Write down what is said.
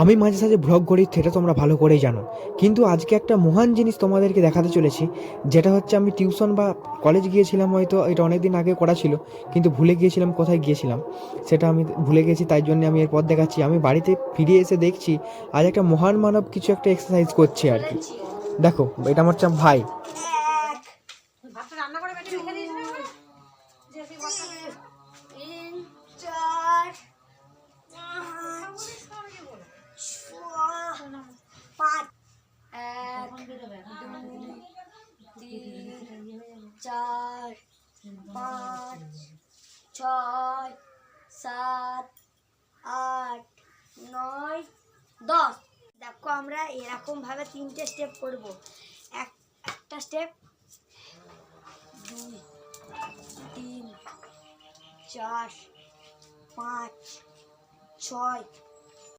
আমি মাঝে সাঝে ভ্লগ করি, সেটা তোমরা ভালো করেই জানো। কিন্তু আজকে একটা মহান জিনিস তোমাদেরকে দেখাতে চলেছি, যেটা হচ্ছে আমি টিউশন বা কলেজ গিয়েছিলাম, হয়তো এটা অনেক দিন আগে করা ছিল, কিন্তু ভুলে গিয়েছিলাম কোথায় গিয়েছিলাম, সেটা আমি ভুলে গেছি। তাই জন্য আমি এরপর দেখাচ্ছি। আমি বাড়িতে ফিরে এসে দেখছি আজ একটা মহান মানব কিছু একটা এক্সারসাইজ করছে আর কি। দেখো, এটা আমার হচ্ছে ভাই। পাঁচ, এক, দুই, তিন, চার, পাঁচ, ছয়, সাত, আট, নয়, 10। দেখো আমরা এরকম ভাবে 3টে স্টেপ করব। একটা স্টেপ, 2, 3, 4, 5, 6,